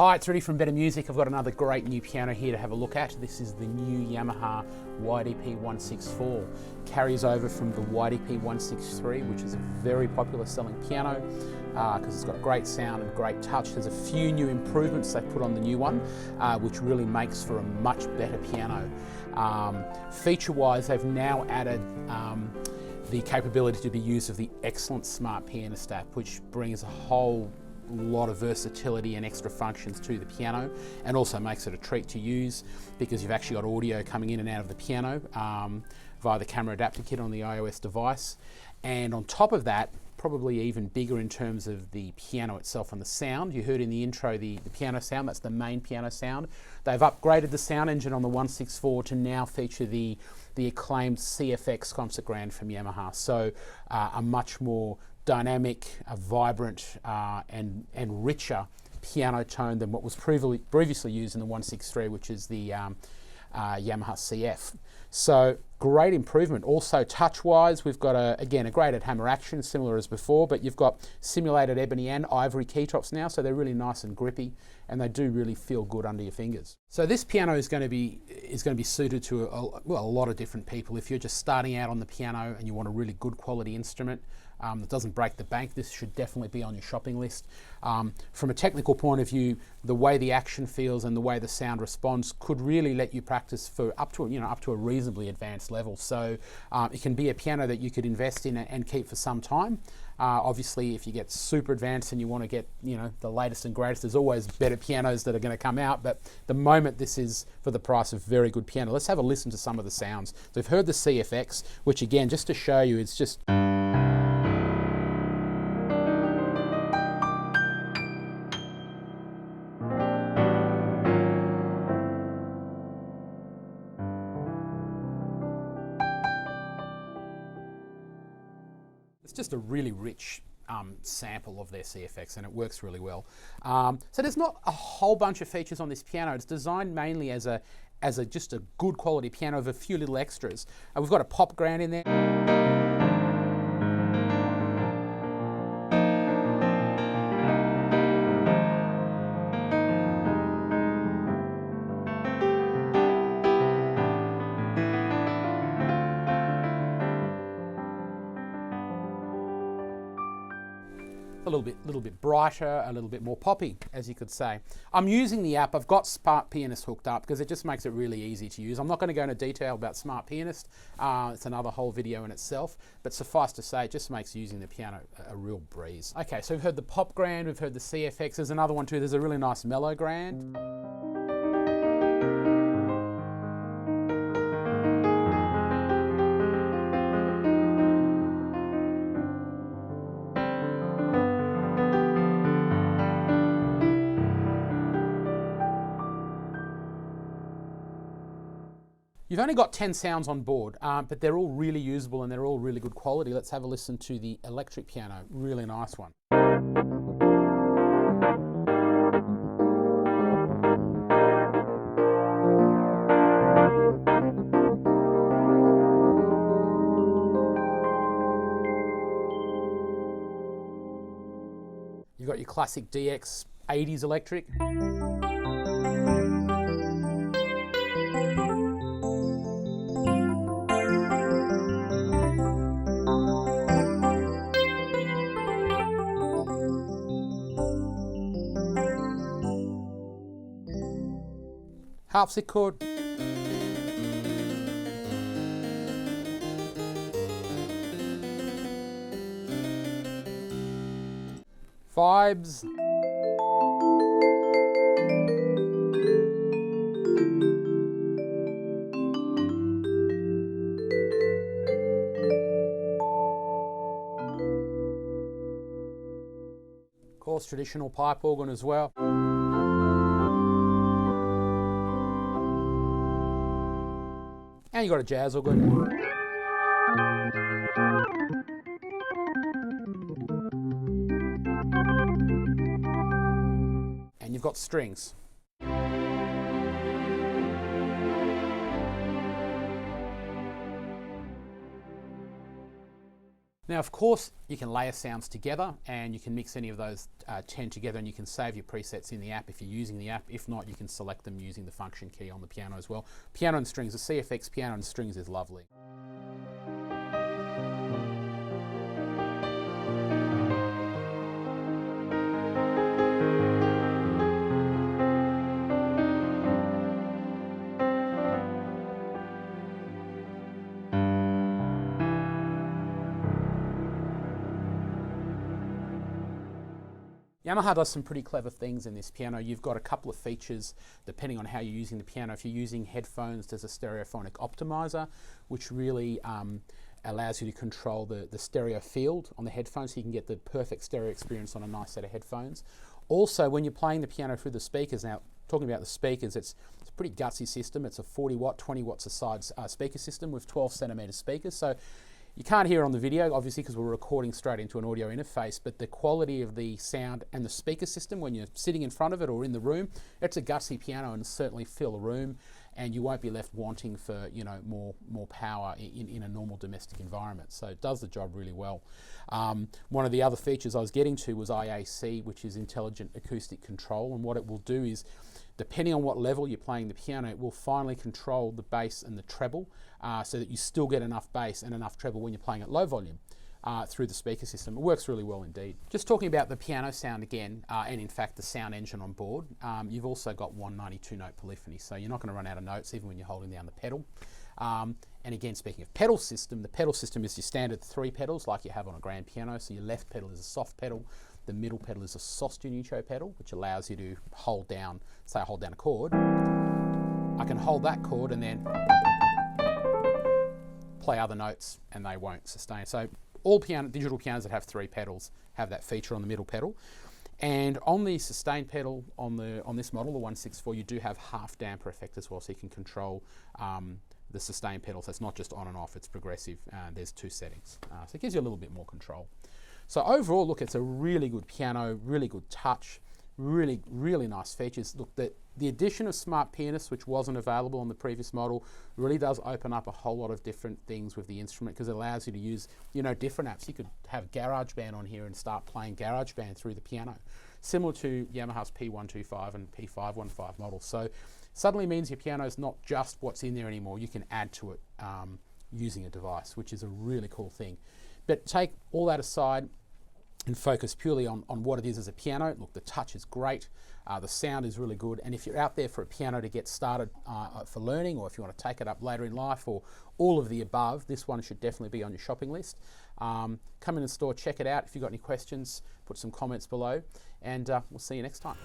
Hi, it's Rudy from Better Music. I've got another great new piano here to have a look at. This is the new Yamaha YDP-164. Carries over from the YDP-163, which is a very popular selling piano because it's got a great sound and great touch. There's a few new improvements they've put on the new one, which really makes for a much better piano. Feature-wise, they've now added the capability to be used with the excellent Smart Pianist app, which brings a whole lot of versatility and extra functions to the piano, and also makes it a treat to use because you've actually got audio coming in and out of the piano via the camera adapter kit on the iOS device. And on top of that, probably even bigger in terms of the piano itself and the sound. You heard in the intro the piano sound, that's the main piano sound. They've upgraded the sound engine on the 164 to now feature the acclaimed CFX Concert Grand from Yamaha. So a much more dynamic, vibrant and richer piano tone than what was previously used in the 163, which is the Yamaha CF. So great improvement. Also touch-wise, we've got again a graded hammer action, similar as before, but you've got simulated ebony and ivory keytops now, so they're really nice and grippy, and they do really feel good under your fingers. So this piano is going to be suited to a lot of different people. If you're just starting out on the piano and you want a really good quality instrument that doesn't break the bank, this should definitely be on your shopping list. From a technical point of view, the way the action feels and the way the sound responds could really let you practice for up to a reasonably advanced level. So it can be a piano that you could invest in and keep for some time. Obviously, if you get super advanced and you want to get the latest and greatest, there's always better pianos that are going to come out. But the moment, this is for the price of very good piano. Let's have a listen to some of the sounds. So we've heard the CFX, which again, just to show you, it's just a really rich sample of their CFX, and it works really well. So there's not a whole bunch of features on this piano. It's designed mainly as just a good quality piano with a few little extras. We've got a pop grand in there. A little bit brighter, a little bit more poppy, as you could say. I'm using the app. I've got Smart Pianist hooked up because it just makes it really easy to use. I'm not going to go into detail about Smart Pianist. It's another whole video in itself, but suffice to say, it just makes using the piano a real breeze. Okay, so we've heard the pop grand, we've heard the CFX. There's another one too. There's a really nice mellow grand. You've only got 10 sounds on board, but they're all really usable and they're all really good quality. Let's have a listen to the electric piano. Really nice one. You've got your classic DX 80s electric. Harpsichord. Vibes. Of course, traditional pipe organ as well. And you've got a jazz organ. And you've got strings. Now, of course, you can layer sounds together and you can mix any of those 10 together, and you can save your presets in the app if you're using the app. If not, you can select them using the function key on the piano as well. Piano and strings, the CFX piano and strings is lovely. Yamaha does some pretty clever things in this piano. You've got a couple of features depending on how you're using the piano. If you're using headphones, there's a stereophonic optimizer, which really allows you to control the stereo field on the headphones, so you can get the perfect stereo experience on a nice set of headphones. Also, when you're playing the piano through the speakers, now talking about the speakers, it's a pretty gutsy system. It's a 40 watt, 20 watts a side speaker system with 12 centimeter speakers. So you can't hear it on the video, obviously, because we're recording straight into an audio interface, but the quality of the sound and the speaker system when you're sitting in front of it or in the room, it's a gutsy piano and certainly fill a room, and you won't be left wanting for, you know, more power in a normal domestic environment. So it does the job really well. One of the other features I was getting to was IAC, which is Intelligent Acoustic Control, and what it will do is, depending on what level you're playing the piano, it will finally control the bass and the treble so that you still get enough bass and enough treble when you're playing at low volume through the speaker system. It works really well indeed. Just talking about the piano sound again, and in fact the sound engine on board, you've also got 192 note polyphony, so you're not going to run out of notes even when you're holding down the pedal. And again, speaking of pedal system, the pedal system is your standard 3 pedals like you have on a grand piano. So your left pedal is a soft pedal, the middle pedal is a sostenuto pedal, which allows you to hold down, say I hold down a chord, I can hold that chord and then play other notes and they won't sustain. So all digital pianos that have 3 pedals have that feature on the middle pedal. And on the sustain pedal on this model, the 164, you do have half damper effect as well, so you can control the sustain pedal. So it's not just on and off, it's progressive. There's 2 settings. So it gives you a little bit more control. So overall, look, it's a really good piano, really good touch, really, really nice features. Look, the addition of Smart Pianist, which wasn't available on the previous model, really does open up a whole lot of different things with the instrument, because it allows you to use, you know, different apps. You could have GarageBand on here and start playing GarageBand through the piano, similar to Yamaha's P125 and P515 models. So suddenly means your piano is not just what's in there anymore. You can add to it using a device, which is a really cool thing. But take all that aside and focus purely on what it is as a piano. Look, the touch is great, the sound is really good, and if you're out there for a piano to get started for learning, or if you want to take it up later in life, or all of the above, this one should definitely be on your shopping list. Come in the store, check it out. If you've got any questions, put some comments below, and we'll see you next time.